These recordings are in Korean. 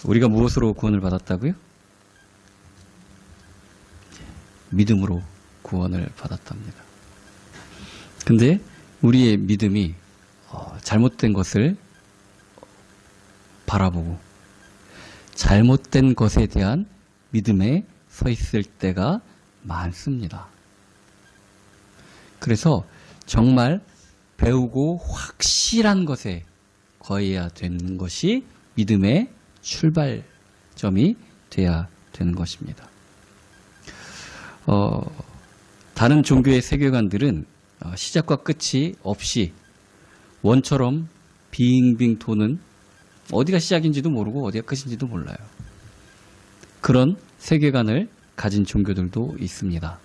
우리가 무엇으로 구원을 받았다고요? 믿음으로 구원을 받았답니다. 근데 우리의 믿음이 잘못된 것을 바라보고 잘못된 것에 대한 믿음에 서 있을 때가 많습니다. 그래서 정말 배우고 확실한 것에 거해야 되는 것이 믿음의 출발점이 돼야 되는 것입니다. 다른 종교의 세계관들은 시작과 끝이 없이 원처럼 빙빙 도는, 어디가 시작인지도 모르고 어디가 끝인지도 몰라요. 그런 세계관을 가진 종교들도 있습니다.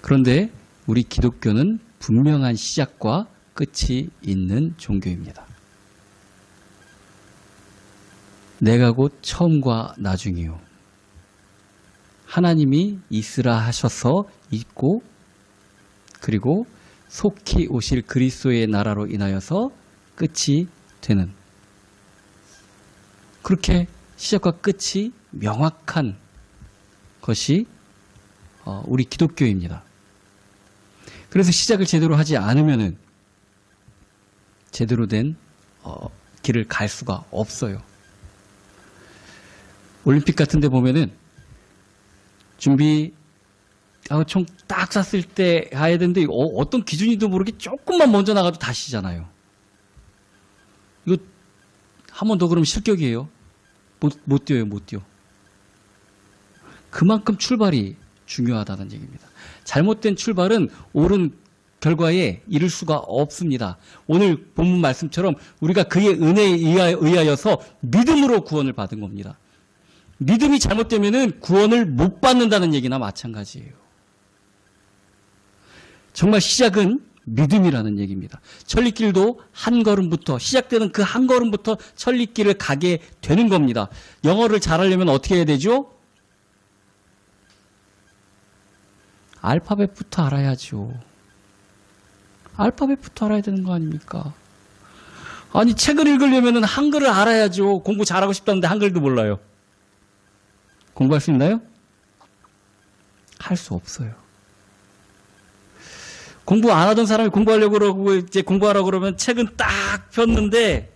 그런데 우리 기독교는 분명한 시작과 끝이 있는 종교입니다. 내가 곧 처음과 나중이요. 하나님이 있으라 하셔서 있고, 그리고 속히 오실 그리스도의 나라로 인하여서 끝이 되는, 그렇게 시작과 끝이 명확한 것이 우리 기독교입니다. 그래서 시작을 제대로 하지 않으면은 제대로 된 길을 갈 수가 없어요. 올림픽 같은 데 보면은 총 딱 쐈을 때 가야 되는데 어떤 기준인지도 모르게 조금만 먼저 나가도 다시잖아요. 이거 한 번 더 그러면 실격이에요. 못 뛰어요, 못 뛰어. 그만큼 출발이 중요하다는 얘기입니다. 잘못된 출발은 옳은 결과에 이를 수가 없습니다. 오늘 본문 말씀처럼 우리가 그의 은혜에 의하여서 믿음으로 구원을 받은 겁니다. 믿음이 잘못되면은 구원을 못 받는다는 얘기나 마찬가지예요. 정말 시작은 믿음이라는 얘기입니다. 천리길도 한 걸음부터, 시작되는 그 한 걸음부터 천리길을 가게 되는 겁니다. 영어를 잘하려면 어떻게 해야 되죠? 알파벳부터 알아야죠. 알파벳부터 알아야 되는 거 아닙니까? 아니, 책을 읽으려면 한글을 알아야죠. 공부 잘하고 싶다는데 한글도 몰라요. 공부할 수 있나요? 할 수 없어요. 공부 안 하던 사람이 공부하려고 그러고 이제 공부하라고 그러면 책은 딱 폈는데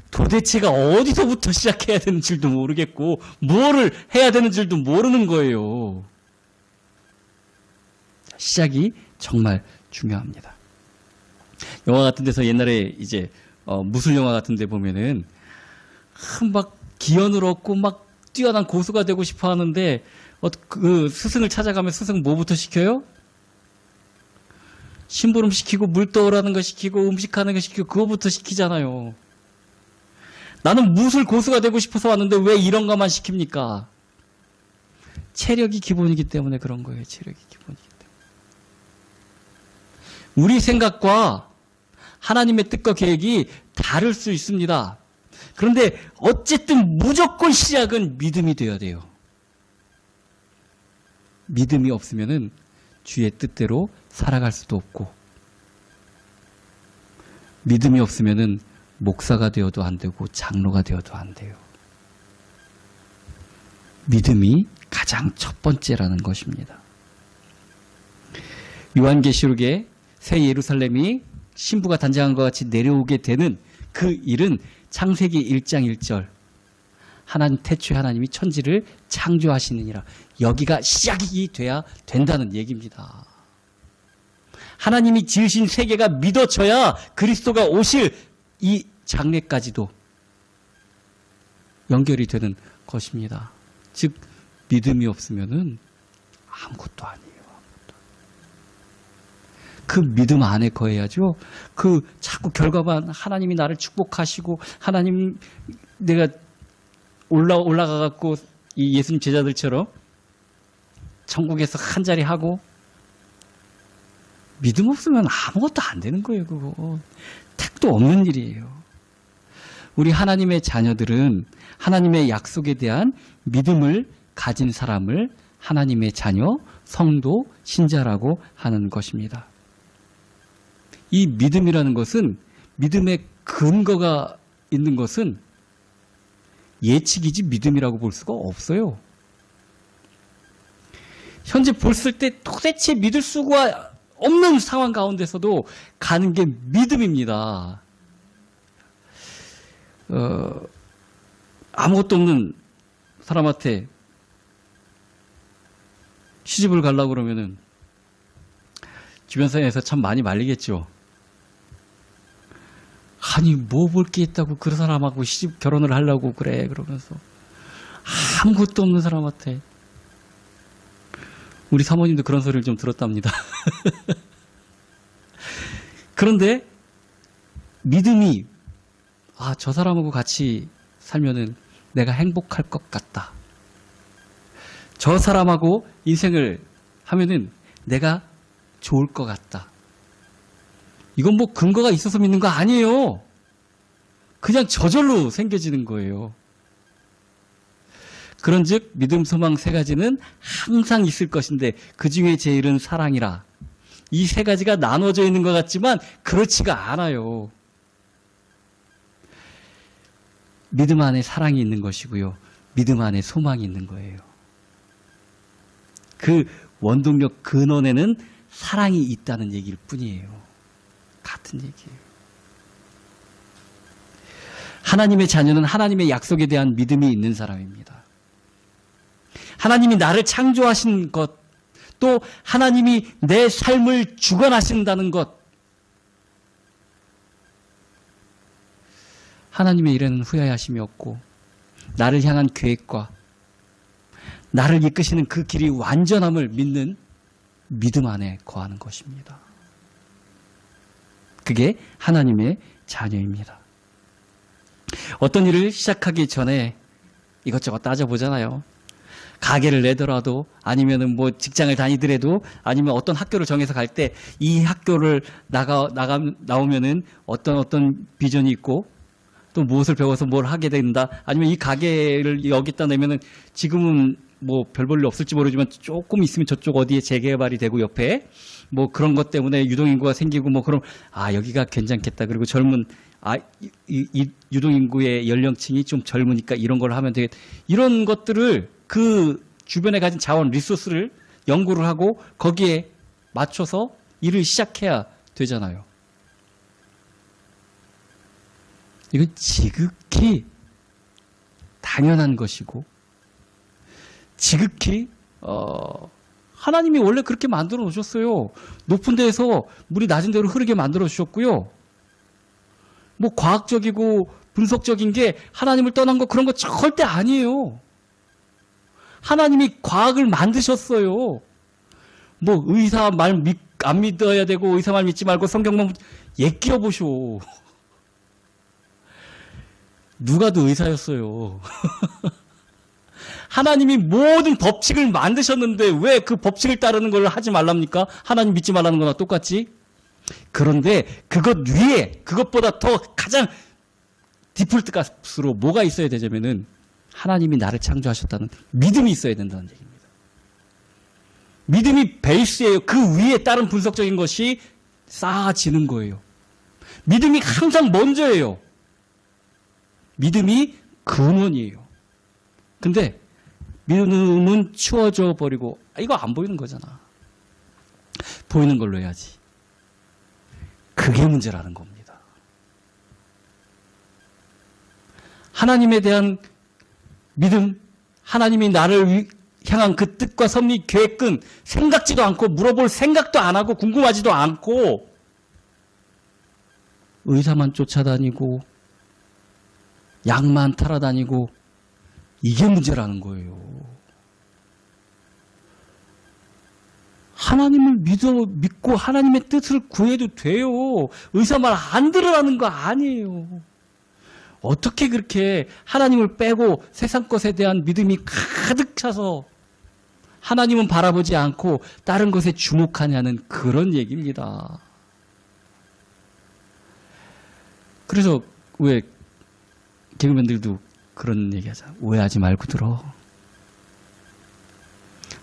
도대체가 어디서부터 시작해야 되는 줄도 모르겠고 뭐를 해야 되는 줄도 모르는 거예요. 시작이 정말 중요합니다. 영화 같은 데서 옛날에 이제 무술 영화 같은 데 보면은 막 기연을 얻고 막 뛰어난 고수가 되고 싶어 하는데 그 스승을 찾아가면 스승 뭐부터 시켜요? 심부름 시키고 물 떠오라는 거 시키고 음식하는 거 시키고 그거부터 시키잖아요. 나는 무술 고수가 되고 싶어서 왔는데 왜 이런 것만 시킵니까? 체력이 기본이기 때문에 그런 거예요. 체력이 기본이기 때문에. 우리 생각과 하나님의 뜻과 계획이 다를 수 있습니다. 그런데 어쨌든 무조건 시작은 믿음이 되어야 돼요. 믿음이 없으면은 주의 뜻대로 살아갈 수도 없고, 믿음이 없으면은 목사가 되어도 안 되고 장로가 되어도 안 돼요. 믿음이 가장 첫 번째라는 것입니다. 요한계시록에 새 예루살렘이 신부가 단장한 것 같이 내려오게 되는 그 일은 창세기 1장 1절 태초에 하나님이 천지를 창조하시느니라. 여기가 시작이 돼야 된다는 얘기입니다. 하나님이 지으신 세계가 믿어져야 그리스도가 오실 이 장래까지도 연결이 되는 것입니다. 즉 믿음이 없으면은 아무것도 아니에요. 그 믿음 안에 거해야죠. 그 자꾸 결과만 하나님이 나를 축복하시고 하나님 내가 올라가 갖고 이 예수님 제자들처럼 천국에서 한 자리 하고, 믿음 없으면 아무것도 안 되는 거예요. 그거 택도 없는 일이에요. 우리 하나님의 자녀들은 하나님의 약속에 대한 믿음을 가진 사람을 하나님의 자녀, 성도, 신자라고 하는 것입니다. 이 믿음이라는 것은, 믿음의 근거가 있는 것은 예측이지 믿음이라고 볼 수가 없어요. 현재 봤을 때 도대체 믿을 수가 없는 상황 가운데서도 가는 게 믿음입니다. 아무것도 없는 사람한테 시집을 가려고 그러면은 주변 사회에서 참 많이 말리겠죠. 아니 뭐 볼 게 있다고 그 사람하고 시집 결혼을 하려고 그래 그러면서 아무것도 없는 사람한테. 우리 사모님도 그런 소리를 좀 들었답니다. 그런데 믿음이 저 사람하고 같이 살면은 내가 행복할 것 같다. 저 사람하고 인생을 하면은 내가 좋을 것 같다. 이건 뭐 근거가 있어서 믿는 거 아니에요. 그냥 저절로 생겨지는 거예요. 그런즉 믿음, 소망 세 가지는 항상 있을 것인데 그 중에 제일은 사랑이라. 이 세 가지가 나눠져 있는 것 같지만 그렇지가 않아요. 믿음 안에 사랑이 있는 것이고요. 믿음 안에 소망이 있는 거예요. 그 원동력 근원에는 사랑이 있다는 얘기일 뿐이에요. 같은 얘기예요. 하나님의 자녀는 하나님의 약속에 대한 믿음이 있는 사람입니다. 하나님이 나를 창조하신 것, 또 하나님이 내 삶을 주관하신다는 것, 하나님의 일에는 후회하심이 없고 나를 향한 계획과 나를 이끄시는 그 길이 완전함을 믿는 믿음 안에 거하는 것입니다. 그게 하나님의 자녀입니다. 어떤 일을 시작하기 전에 이것저것 따져보잖아요. 가게를 내더라도 아니면은 뭐 직장을 다니더라도 아니면 어떤 학교를 정해서 갈 때 이 학교를 나오면은 어떤 비전이 있고 또 무엇을 배워서 뭘 하게 된다. 아니면 이 가게를 여기다 내면은 지금은 뭐 별 볼 일 없을지 모르지만 조금 있으면 저쪽 어디에 재개발이 되고 옆에 뭐 그런 것 때문에 유동인구가 생기고 뭐 그럼 여기가 괜찮겠다. 그리고 젊은 이 유동인구의 연령층이 좀 젊으니까 이런 걸 하면 되겠다. 이런 것들을 그 주변에 가진 자원, 리소스를 연구를 하고 거기에 맞춰서 일을 시작해야 되잖아요. 이건 지극히 당연한 것이고 지극히 하나님이 원래 그렇게 만들어 놓으셨어요. 높은 데에서 물이 낮은 데로 흐르게 만들어 주셨고요. 뭐 과학적이고 분석적인 게 하나님을 떠난 거 그런 거 절대 아니에요. 하나님이 과학을 만드셨어요. 뭐 의사 말 안 믿어야 되고 의사 말 믿지 말고 성경만 얘기해 보쇼. 누가 더 의사였어요. 하나님이 모든 법칙을 만드셨는데 왜 그 법칙을 따르는 걸 하지 말랍니까? 하나님 믿지 말라는 거나 똑같지? 그런데 그것 위에 그것보다 더 가장 디폴트 값으로 뭐가 있어야 되냐면은 하나님이 나를 창조하셨다는 믿음이 있어야 된다는 얘기입니다. 믿음이 베이스예요. 그 위에 다른 분석적인 것이 쌓아지는 거예요. 믿음이 항상 먼저예요. 믿음이 근원이에요. 근데 믿음은 치워져 버리고 이거 안 보이는 거잖아. 보이는 걸로 해야지. 그게 문제라는 겁니다. 하나님에 대한 믿음, 하나님이 나를 향한 그 뜻과 섭리, 계획은 생각지도 않고 물어볼 생각도 안 하고 궁금하지도 않고 의사만 쫓아다니고 약만 타러다니고 이게 문제라는 거예요. 하나님을 믿고 하나님의 뜻을 구해도 돼요. 의사 말 안 들으라는 거 아니에요. 어떻게 그렇게 하나님을 빼고 세상 것에 대한 믿음이 가득 차서 하나님은 바라보지 않고 다른 것에 주목하냐는 그런 얘기입니다. 그래서 왜 개그맨들도 그런 얘기하잖아. 오해하지 말고 들어.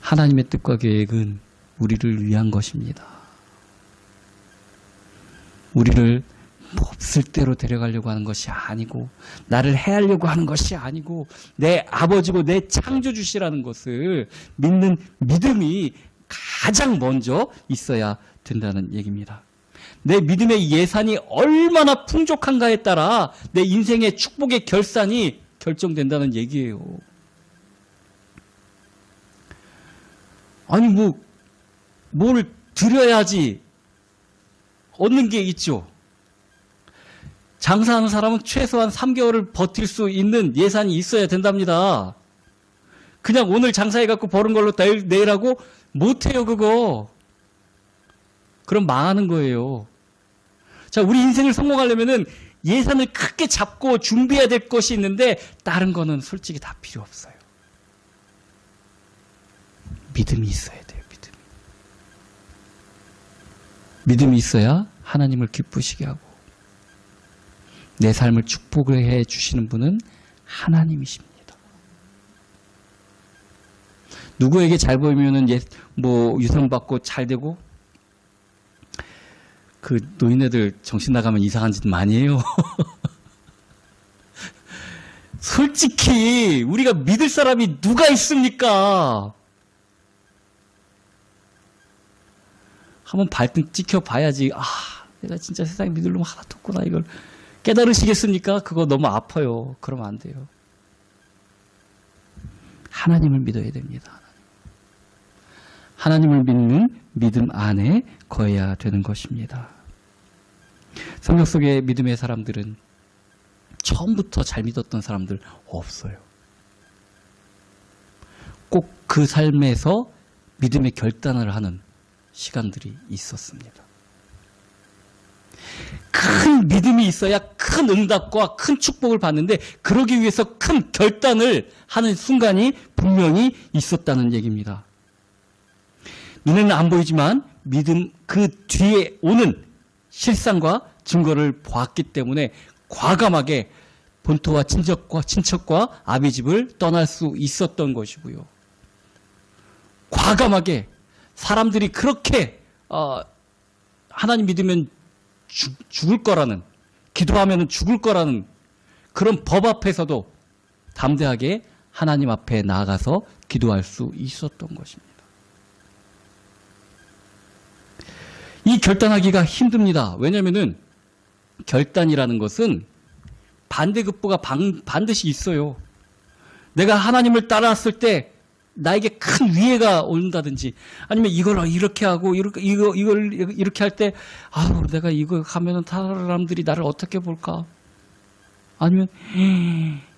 하나님의 뜻과 계획은 우리를 위한 것입니다. 우리를 없을 대로 데려가려고 하는 것이 아니고 나를 해하려고 하는 것이 아니고 내 아버지고 내 창조주시라는 것을 믿는 믿음이 가장 먼저 있어야 된다는 얘기입니다. 내 믿음의 예산이 얼마나 풍족한가에 따라 내 인생의 축복의 결산이 결정된다는 얘기예요. 아니 뭘 드려야지 얻는 게 있죠. 장사하는 사람은 최소한 3개월을 버틸 수 있는 예산이 있어야 된답니다. 그냥 오늘 장사해갖고 버는 걸로 내일 하고 못해요, 그거. 그럼 망하는 거예요. 자, 우리 인생을 성공하려면은 예산을 크게 잡고 준비해야 될 것이 있는데 다른 거는 솔직히 다 필요 없어요. 믿음이 있어야 돼요, 믿음이. 믿음이 있어야 하나님을 기쁘시게 하고 내 삶을 축복을 해 주시는 분은 하나님이십니다. 누구에게 잘 보이면은 유상 받고 잘 되고 그 노인네들 정신 나가면 이상한 짓 많이 해요. 솔직히 우리가 믿을 사람이 누가 있습니까? 한번 발등 찍혀봐야지. 내가 진짜 세상에 믿을 놈 하나도 없구나. 이걸 깨달으시겠습니까? 그거 너무 아파요. 그러면 안 돼요. 하나님을 믿어야 됩니다. 하나님을 믿는 믿음 안에 거해야 되는 것입니다. 성경 속의 믿음의 사람들은 처음부터 잘 믿었던 사람들 없어요. 꼭 그 삶에서 믿음의 결단을 하는 시간들이 있었습니다. 큰 믿음이 있어야 큰 응답과 큰 축복을 받는데 그러기 위해서 큰 결단을 하는 순간이 분명히 있었다는 얘기입니다. 눈에는 안 보이지만 믿음 그 뒤에 오는 실상과 증거를 보았기 때문에 과감하게 본토와 친척과 아비 집을 떠날 수 있었던 것이고요. 과감하게 사람들이 그렇게 하나님 믿으면 죽을 거라는, 기도하면 죽을 거라는 그런 법 앞에서도 담대하게 하나님 앞에 나아가서 기도할 수 있었던 것입니다. 이 결단하기가 힘듭니다. 왜냐하면 결단이라는 것은 반대급부가 반드시 있어요. 내가 하나님을 따라왔을 때 나에게 큰 위해가 온다든지 아니면 이걸 이렇게 하고 이걸 이렇게 할 때 내가 이거 하면은 사람들이 나를 어떻게 볼까? 아니면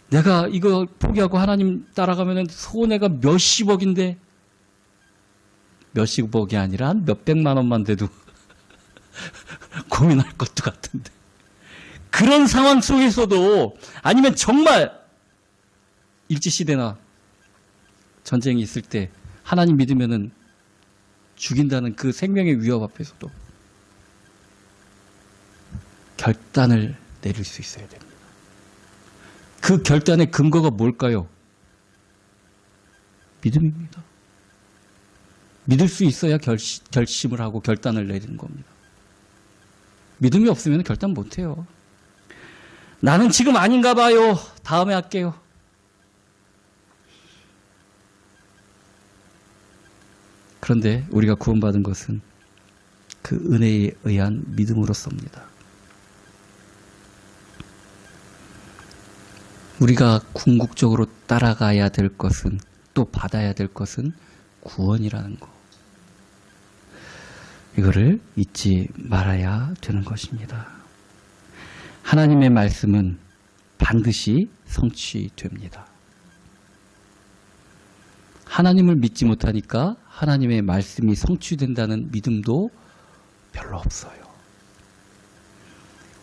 내가 이거 포기하고 하나님 따라가면은 손해가 몇십억인데 몇십억이 아니라 한 몇백만 원만 돼도 고민할 것도 같은데 그런 상황 속에서도 아니면 정말 일제시대나 전쟁이 있을 때 하나님 믿으면은 죽인다는 그 생명의 위협 앞에서도 결단을 내릴 수 있어야 됩니다. 그 결단의 근거가 뭘까요? 믿음입니다. 믿을 수 있어야 결심을 하고 결단을 내리는 겁니다. 믿음이 없으면 결단 못해요. 나는 지금 아닌가 봐요. 다음에 할게요. 그런데 우리가 구원받은 것은 그 은혜에 의한 믿음으로써입니다. 우리가 궁극적으로 따라가야 될 것은 또 받아야 될 것은 구원이라는 것. 이거를 잊지 말아야 되는 것입니다. 하나님의 말씀은 반드시 성취됩니다. 하나님을 믿지 못하니까 하나님의 말씀이 성취된다는 믿음도 별로 없어요.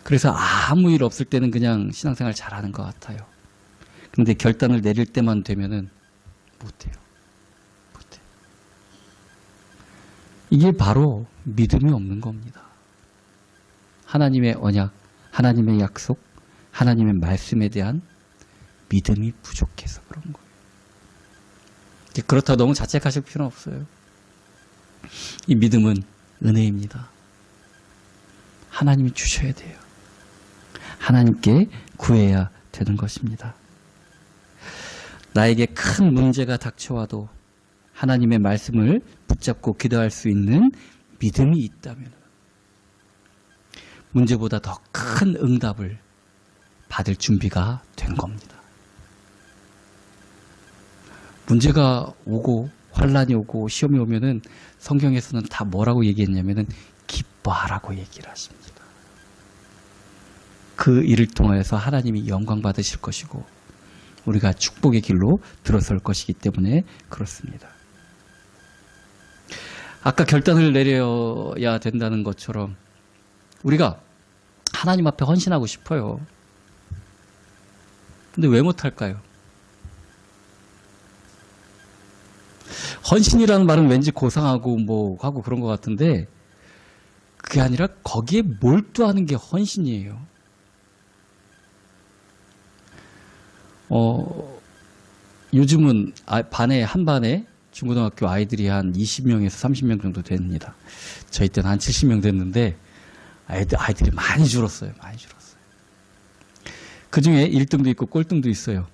그래서 아무 일 없을 때는 그냥 신앙생활 잘하는 것 같아요. 그런데 결단을 내릴 때만 되면은 못해요. 이게 바로 믿음이 없는 겁니다. 하나님의 언약, 하나님의 약속, 하나님의 말씀에 대한 믿음이 부족해서 그런 거예요. 그렇다고 너무 자책하실 필요는 없어요. 이 믿음은 은혜입니다. 하나님이 주셔야 돼요. 하나님께 구해야 되는 것입니다. 나에게 큰 문제가 닥쳐와도 하나님의 말씀을 붙잡고 기도할 수 있는 믿음이 있다면 문제보다 더 큰 응답을 받을 준비가 된 겁니다. 문제가 오고 환란이 오고 시험이 오면은 성경에서는 다 뭐라고 얘기했냐면은 기뻐하라고 얘기를 하십니다. 그 일을 통하여서 하나님이 영광 받으실 것이고 우리가 축복의 길로 들어설 것이기 때문에 그렇습니다. 아까 결단을 내려야 된다는 것처럼 우리가 하나님 앞에 헌신하고 싶어요. 근데 왜 못할까요? 헌신이라는 말은 왠지 고상하고 뭐 하고 그런 것 같은데 그게 아니라 거기에 몰두하는 게 헌신이에요. 요즘은 한 반에 중고등학교 아이들이 한 20명에서 30명 정도 됩니다. 저희 때는 한 70명 됐는데 아이들이 많이 줄었어요. 많이 줄었어요. 그중에 1등도 있고 꼴등도 있어요.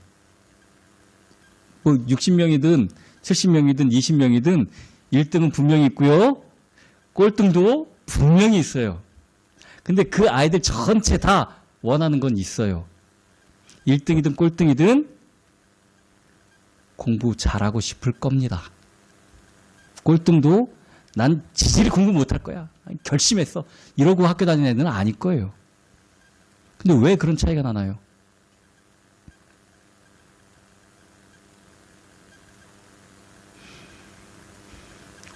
뭐 60명이든 70명이든 20명이든 1등은 분명히 있고요. 꼴등도 분명히 있어요. 근데 그 아이들 전체 다 원하는 건 있어요. 1등이든 꼴등이든 공부 잘하고 싶을 겁니다. 꼴등도 난 지질이 공부 못할 거야. 결심했어. 이러고 학교 다니는 애들은 아닐 거예요. 근데 왜 그런 차이가 나나요?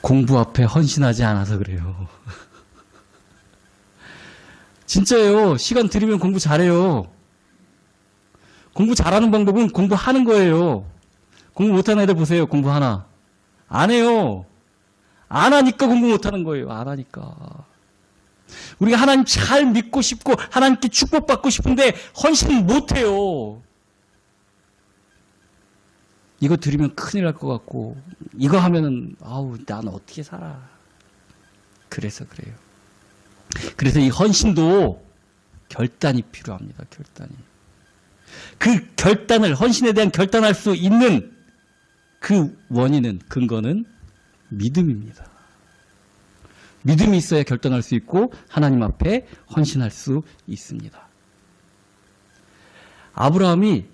공부 앞에 헌신하지 않아서 그래요. 진짜예요. 시간 들이면 공부 잘해요. 공부 잘하는 방법은 공부하는 거예요. 공부 못하는 애들 보세요. 공부 하나. 안 해요. 안 하니까 공부 못하는 거예요. 안 하니까. 우리가 하나님 잘 믿고 싶고 하나님께 축복받고 싶은데 헌신 못해요. 이거 들으면 큰일 날 것 같고 이거 하면은 아우 난 어떻게 살아. 그래서 그래요. 그래서 이 헌신도 결단이 필요합니다. 결단이. 그 결단을 헌신에 대한 결단할 수 있는 그 원인은 근거는 믿음입니다. 믿음이 있어야 결단할 수 있고 하나님 앞에 헌신할 수 있습니다. 아브라함이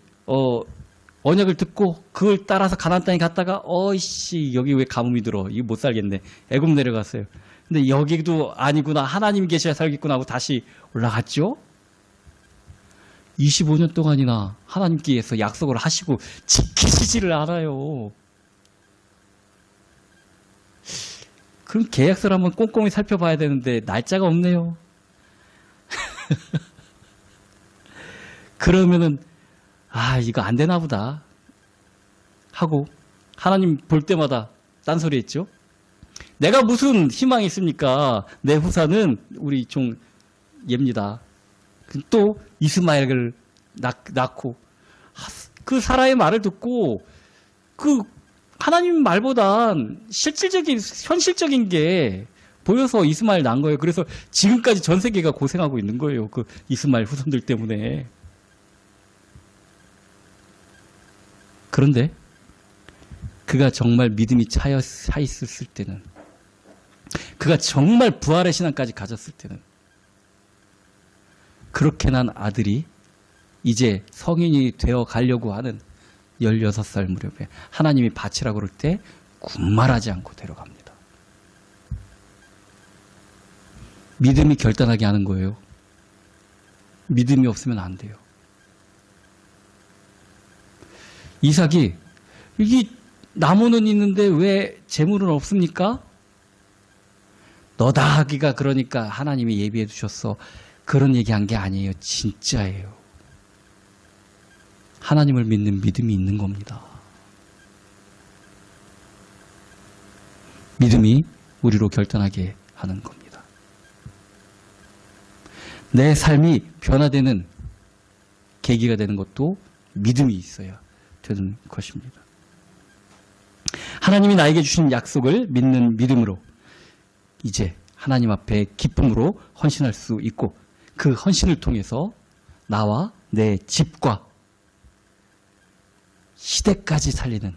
언약을 듣고 그걸 따라서 가나안 땅에 갔다가 어이씨 여기 왜 가뭄이 들어 이거 못 살겠네 애굽 내려갔어요. 근데 여기도 아니구나 하나님 계셔야 살겠구나 하고 다시 올라갔죠. 25년 동안이나 하나님께서 약속을 하시고 지키시지를 않아요. 그럼 계약서를 한번 꼼꼼히 살펴봐야 되는데 날짜가 없네요. 그러면은 이거 안 되나 보다 하고 하나님 볼 때마다 딴소리 했죠. 내가 무슨 희망이 있습니까? 내 후사는 우리 종 얘입니다. 또 이스마엘을 낳고 그 사라의 말을 듣고 그 하나님 말보단 실질적인 현실적인 게 보여서 이스마엘 낳은 거예요. 그래서 지금까지 전 세계가 고생하고 있는 거예요. 그 이스마엘 후손들 때문에. 그런데 그가 정말 믿음이 차 있었을 때는 그가 정말 부활의 신앙까지 가졌을 때는 그렇게 난 아들이 이제 성인이 되어 가려고 하는 16살 무렵에 하나님이 바치라고 그럴 때 군말하지 않고 데려갑니다. 믿음이 결단하게 하는 거예요. 믿음이 없으면 안 돼요. 이삭이 이게 나무는 있는데 왜 재물은 없습니까? 너다 하기가 그러니까 하나님이 예비해 두셨어. 그런 얘기한 게 아니에요. 진짜예요. 하나님을 믿는 믿음이 있는 겁니다. 믿음이 우리로 결단하게 하는 겁니다. 내 삶이 변화되는 계기가 되는 것도 믿음이 있어야 되는 것입니다. 하나님이 나에게 주신 약속을 믿는 믿음으로 이제 하나님 앞에 기쁨으로 헌신할 수 있고 그 헌신을 통해서 나와 내 집과 시대까지 살리는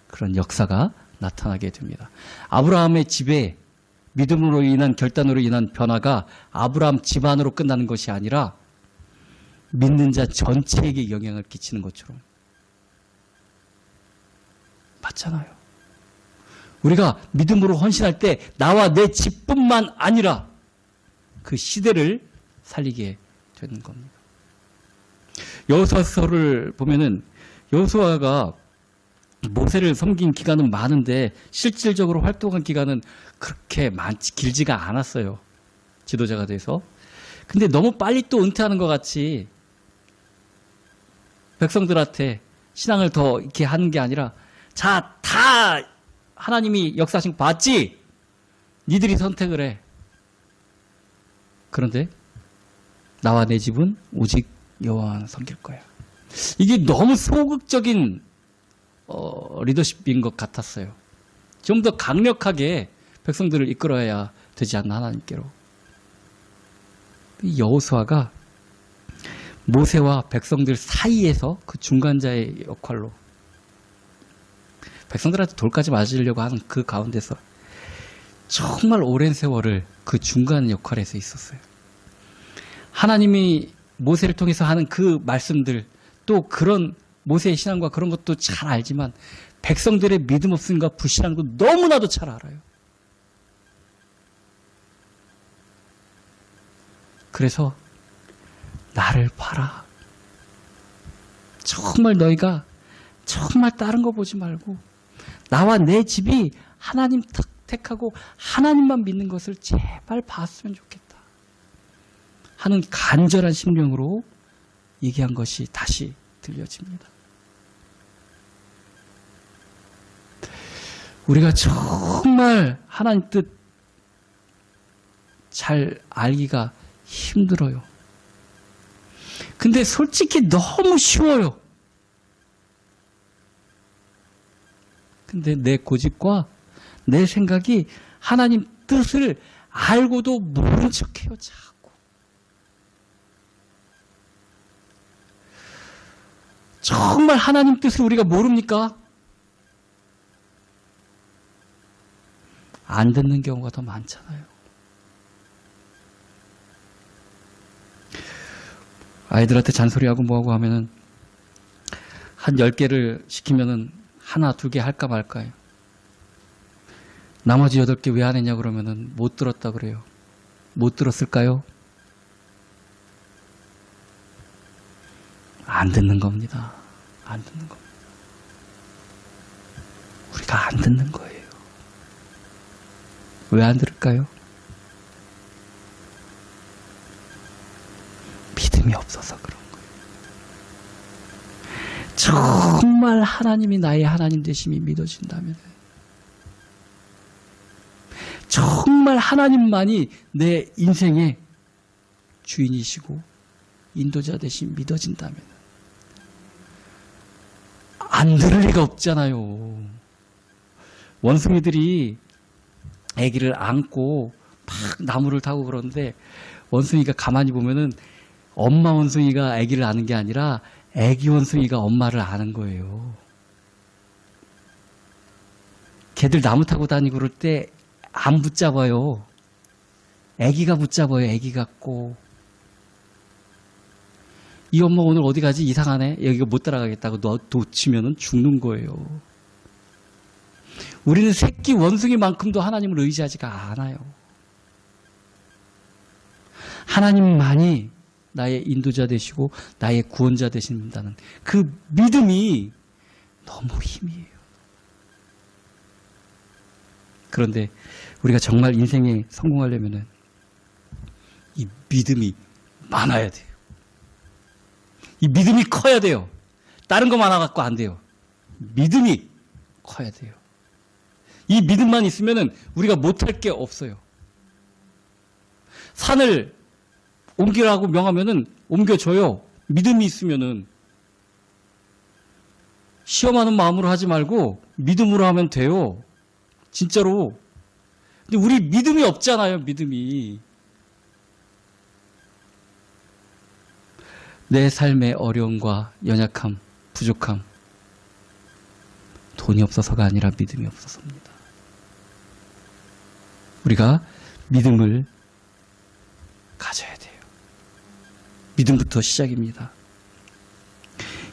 그런 역사가 나타나게 됩니다. 아브라함의 집에 믿음으로 인한 결단으로 인한 변화가 아브라함 집안으로 끝나는 것이 아니라 믿는 자 전체에게 영향을 끼치는 것처럼 맞잖아요. 우리가 믿음으로 헌신할 때 나와 내 집뿐만 아니라 그 시대를 살리게 되는 겁니다. 여호수아서를 보면은 여호수아가 모세를 섬긴 기간은 많은데 실질적으로 활동한 기간은 그렇게 길지가 않았어요. 지도자가 돼서. 근데 너무 빨리 또 은퇴하는 것 같이 백성들한테 신앙을 더 이렇게 하는 게 아니라 자, 다 하나님이 역사하신 거 봤지? 니들이 선택을 해. 그런데 나와 내 집은 오직 여호와만 섬길 거야. 이게 너무 소극적인 리더십인 것 같았어요. 좀 더 강력하게 백성들을 이끌어야 되지 않나 하나님께로. 여호수아가 모세와 백성들 사이에서 그 중간자의 역할로 백성들한테 돌까지 맞으려고 하는 그 가운데서 정말 오랜 세월을 그 중간 역할에서 있었어요. 하나님이 모세를 통해서 하는 그 말씀들 또 그런 모세의 신앙과 그런 것도 잘 알지만 백성들의 믿음 없음과 불신하는 거 너무나도 잘 알아요. 그래서 나를 봐라. 정말 너희가 정말 다른 거 보지 말고 나와 내 집이 하나님 택하고 하나님만 믿는 것을 제발 봤으면 좋겠다 하는 간절한 심령으로 얘기한 것이 다시 들려집니다. 우리가 정말 하나님 뜻 잘 알기가 힘들어요. 근데 솔직히 너무 쉬워요. 근데 내 고집과 내 생각이 하나님 뜻을 알고도 모른 척해요, 자꾸. 정말 하나님 뜻을 우리가 모릅니까? 안 듣는 경우가 더 많잖아요. 아이들한테 잔소리하고 뭐하고 하면은 한 10개를 시키면은 하나, 2개 할까 말까요. 나머지 8개 왜 안 했냐 그러면은 못 들었다 그래요. 못 들었을까요? 안 듣는 겁니다. 안 듣는 겁니다. 우리가 안 듣는 거예요. 왜 안 들을까요? 믿음이 없어서 그런 거예요. 정말 하나님이 나의 하나님 되심이 믿어진다면 정말 하나님만이 내 인생의 주인이시고 인도자 되심 믿어진다면 안 들을 리가 없잖아요. 원숭이들이 아기를 안고 막 나무를 타고 그러는데 원숭이가 가만히 보면은 엄마 원숭이가 아기를 아는 게 아니라 아기 원숭이가 엄마를 아는 거예요. 걔들 나무 타고 다니고 그럴 때 안 붙잡아요. 아기가 붙잡아요. 아기 같고. 이 엄마 오늘 어디 가지? 이상하네. 여기가 못 따라가겠다고 놓치면은 죽는 거예요. 우리는 새끼 원숭이만큼도 하나님을 의지하지가 않아요. 하나님만이 나의 인도자 되시고 나의 구원자 되신다는 그 믿음이 너무 힘이에요. 그런데 우리가 정말 인생에 성공하려면은 이 믿음이 많아야 돼요. 이 믿음이 커야 돼요. 다른 거 많아갖고 안 돼요. 믿음이 커야 돼요. 이 믿음만 있으면은 우리가 못할 게 없어요. 산을 옮기라고 명하면은 옮겨줘요. 믿음이 있으면은. 시험하는 마음으로 하지 말고 믿음으로 하면 돼요. 진짜로. 근데 우리 믿음이 없잖아요, 믿음이. 내 삶의 어려움과 연약함, 부족함, 돈이 없어서가 아니라 믿음이 없어서입니다. 우리가 믿음을 가져야 돼요. 믿음부터 시작입니다.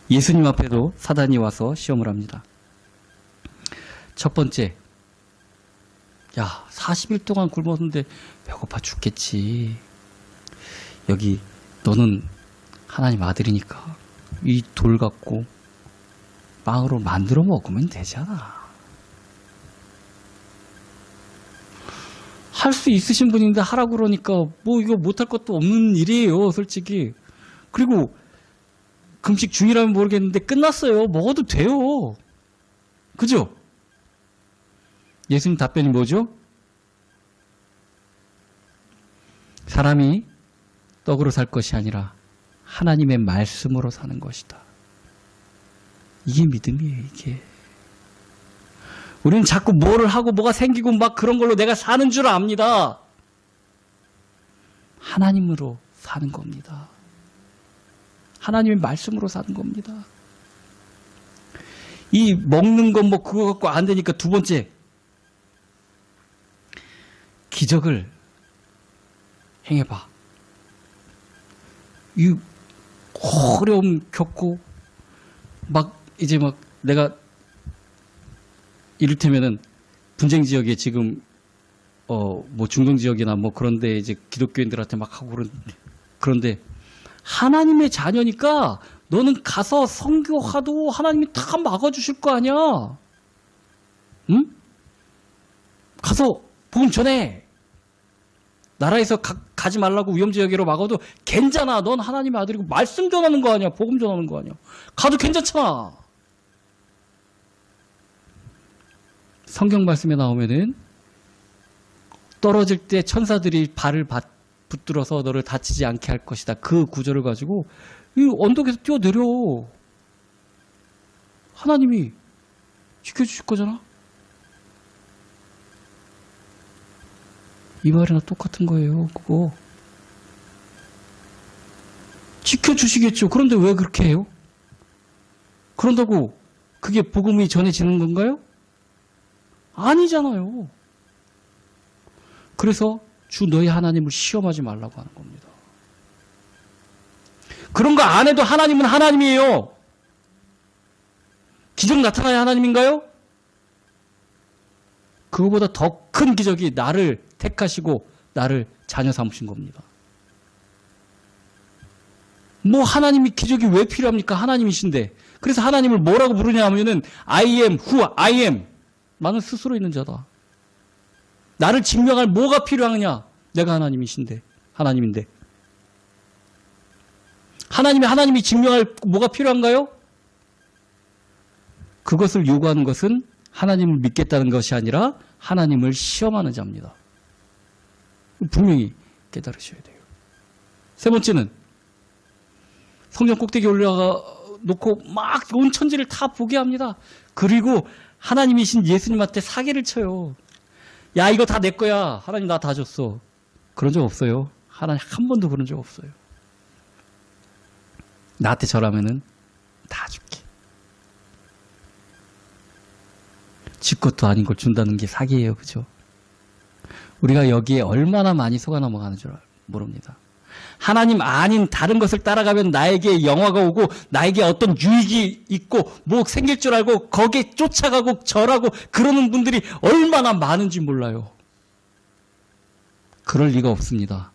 예수님 앞에도 사단이 와서 시험을 합니다. 첫 번째, 야, 40일 동안 굶었는데 배고파 죽겠지. 여기 너는 하나님 아들이니까 이 돌 갖고 빵으로 만들어 먹으면 되잖아. 할 수 있으신 분인데 하라고 그러니까 뭐 이거 못할 것도 없는 일이에요, 솔직히. 그리고 금식 중이라면 모르겠는데 끝났어요. 먹어도 돼요. 그죠? 예수님 답변이 뭐죠? 사람이 떡으로 살 것이 아니라 하나님의 말씀으로 사는 것이다. 이게 믿음이에요, 이게. 우리는 자꾸 뭐를 하고 뭐가 생기고 막 그런 걸로 내가 사는 줄 압니다. 하나님으로 사는 겁니다. 하나님의 말씀으로 사는 겁니다. 이 먹는 건 뭐 그거 갖고 안 되니까 두 번째, 기적을 행해봐. 이 어려움 겪고 막 이제 막 내가 이를테면은 분쟁 지역에 지금 뭐 중동 지역이나 뭐 그런데 이제 기독교인들한테 막 하고 그런데 하나님의 자녀니까 너는 가서 선교하도 하나님이 다 막아주실 거 아니야. 응? 가서 복음 전해. 나라에서 가지 말라고 위험지역으로 막아도 괜찮아. 넌 하나님의 아들이고 말씀 전하는 거 아니야. 복음 전하는 거 아니야. 가도 괜찮잖아. 성경 말씀에 나오면은 떨어질 때 천사들이 발을 붙들어서 너를 다치지 않게 할 것이다. 그 구절을 가지고 이 언덕에서 뛰어내려. 하나님이 지켜주실 거잖아. 이 말이나 똑같은 거예요. 그거 지켜주시겠죠. 그런데 왜 그렇게 해요? 그런다고 그게 복음이 전해지는 건가요? 아니잖아요. 그래서 주 너희 하나님을 시험하지 말라고 하는 겁니다. 그런 거 안 해도 하나님은 하나님이에요. 기적 나타나야 하나님인가요? 그거보다 더 큰 기적이 나를 택하시고 나를 자녀 삼으신 겁니다. 뭐 하나님이 기적이 왜 필요합니까? 하나님이신데. 그래서 하나님을 뭐라고 부르냐 하면은 I am who I am. 나는 스스로 있는 자다. 나를 증명할 뭐가 필요하느냐? 내가 하나님인데. 하나님이 증명할 뭐가 필요한가요? 그것을 요구하는 것은 하나님을 믿겠다는 것이 아니라 하나님을 시험하는 자입니다. 분명히 깨달으셔야 돼요. 세 번째는 성전 꼭대기에 올라가 놓고 막 온 천지를 다 보게 합니다. 그리고 하나님이신 예수님한테 사기를 쳐요. 야, 이거 다 내 거야. 하나님 나 다 줬어. 그런 적 없어요. 하나님 한 번도 그런 적 없어요. 나한테 절하면은 다 줄게. 지 것도 아닌 걸 준다는 게 사기예요. 그죠? 우리가 여기에 얼마나 많이 속아 넘어가는 줄 모릅니다. 하나님 아닌 다른 것을 따라가면 나에게 영화가 오고 나에게 어떤 유익이 있고 뭐 생길 줄 알고 거기에 쫓아가고 절하고 그러는 분들이 얼마나 많은지 몰라요. 그럴 리가 없습니다.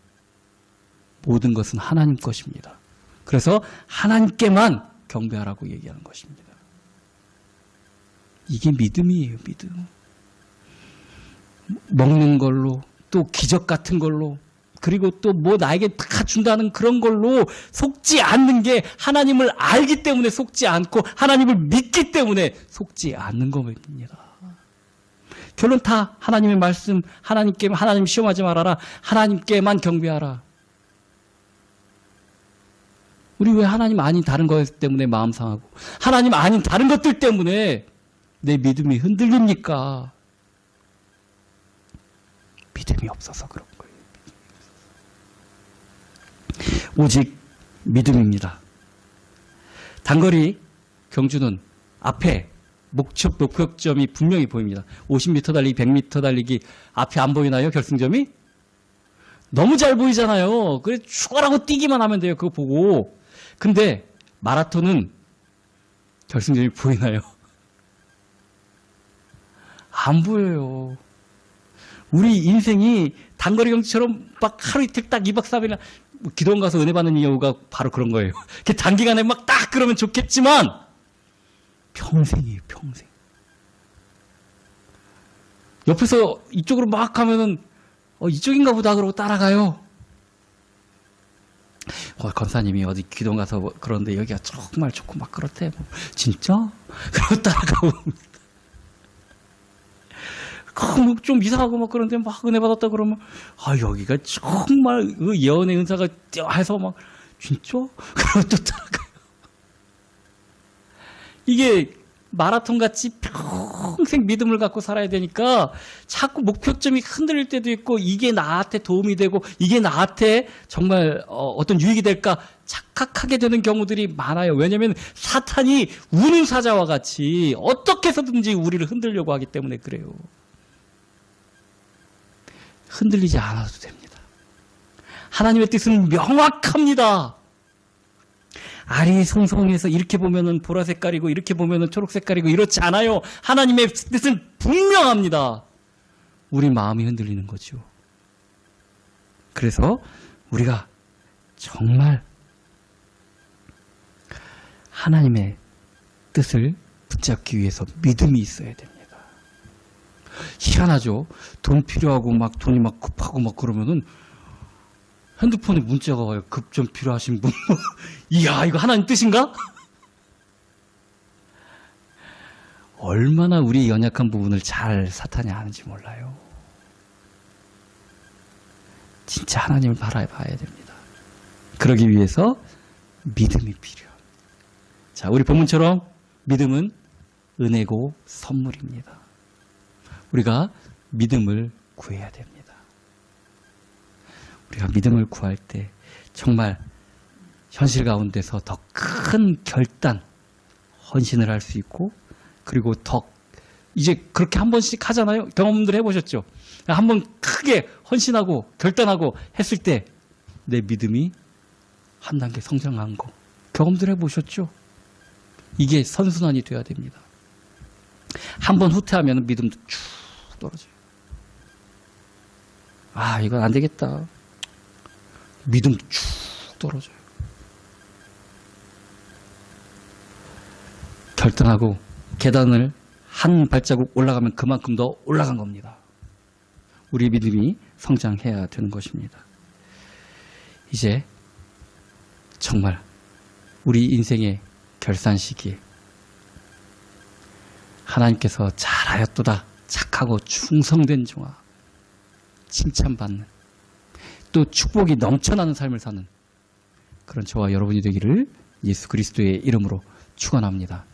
모든 것은 하나님 것입니다. 그래서 하나님께만 경배하라고 얘기하는 것입니다. 이게 믿음이에요, 믿음. 먹는 걸로, 또 기적 같은 걸로, 그리고 또 뭐 나에게 다 준다는 그런 걸로 속지 않는 게 하나님을 알기 때문에 속지 않고 하나님을 믿기 때문에 속지 않는 겁니다. 결론 다 하나님의 말씀, 하나님 시험하지 말아라. 하나님께만 경배하라. 우리 왜 하나님 아닌 다른 것 때문에 마음 상하고 하나님 아닌 다른 것들 때문에 내 믿음이 흔들립니까? 믿음이 없어서 그런 거예요. 오직 믿음입니다. 단거리 경주는 앞에 목표점이 분명히 보입니다. 50m 달리기, 100m 달리기 앞에 안 보이나요? 결승점이? 너무 잘 보이잖아요. 그래 죽어라고 뛰기만 하면 돼요. 그거 보고. 근데 마라톤은 결승점이 보이나요? 안 보여요. 우리 인생이 단거리 경주처럼 막 하루 이틀 딱 2박 3일 기도원 가서 은혜 받는 이유가 바로 그런 거예요. 단기간에 막 딱 그러면 좋겠지만 평생이에요, 평생. 옆에서 이쪽으로 막 하면은 이쪽인가 보다 그러고 따라가요. 권사님이 어디 기도원 가서 그러는데 여기가 정말 좋고 막 그렇대. 진짜? 그러고 따라가고. 좀 이상하고 막 그런데 막 은혜 받았다 그러면 여기가 정말 그 예언의 은사가 해서 막 진짜? 그러고 또 따라가요. 이게 마라톤 같이 평생 믿음을 갖고 살아야 되니까 자꾸 목표점이 흔들릴 때도 있고 이게 나한테 도움이 되고 이게 나한테 정말 어떤 유익이 될까 착각하게 되는 경우들이 많아요. 왜냐하면 사탄이 우는 사자와 같이 어떻게 해서든지 우리를 흔들려고 하기 때문에 그래요. 흔들리지 않아도 됩니다. 하나님의 뜻은 명확합니다. 아리송송해서 이렇게 보면은 보라 색깔이고 이렇게 보면은 초록 색깔이고 이렇지 않아요. 하나님의 뜻은 분명합니다. 우리 마음이 흔들리는 거죠. 그래서 우리가 정말 하나님의 뜻을 붙잡기 위해서 믿음이 있어야 됩니다. 희한하죠. 돈 필요하고 막 돈이 막 급하고 막 그러면은 핸드폰에 문자가 와요. 급 좀 필요하신 분. 이야, 이거 하나님 뜻인가? 얼마나 우리 연약한 부분을 잘 사탄이 아는지 몰라요. 진짜 하나님을 바라봐야 됩니다. 그러기 위해서 믿음이 필요합니다. 자, 우리 본문처럼 믿음은 은혜고 선물입니다. 우리가 믿음을 구해야 됩니다. 우리가 믿음을 구할 때 정말 현실 가운데서 더 큰 결단, 헌신을 할 수 있고 그리고 이제 그렇게 한 번씩 하잖아요. 경험들 해보셨죠? 한 번 크게 헌신하고 결단하고 했을 때 내 믿음이 한 단계 성장한 거 경험들 해보셨죠? 이게 선순환이 돼야 됩니다. 한 번 후퇴하면 믿음도 쭉 떨어져요. 이건 안 되겠다. 믿음 쭉 떨어져요. 결단하고 계단을 한 발자국 올라가면 그만큼 더 올라간 겁니다. 우리 믿음이 성장해야 되는 것입니다. 이제 정말 우리 인생의 결산 시기에 하나님께서 잘하였도다 착하고 충성된 종아 칭찬받는 또 축복이 넘쳐나는 삶을 사는 그런 저와 여러분이 되기를 예수 그리스도의 이름으로 축원합니다.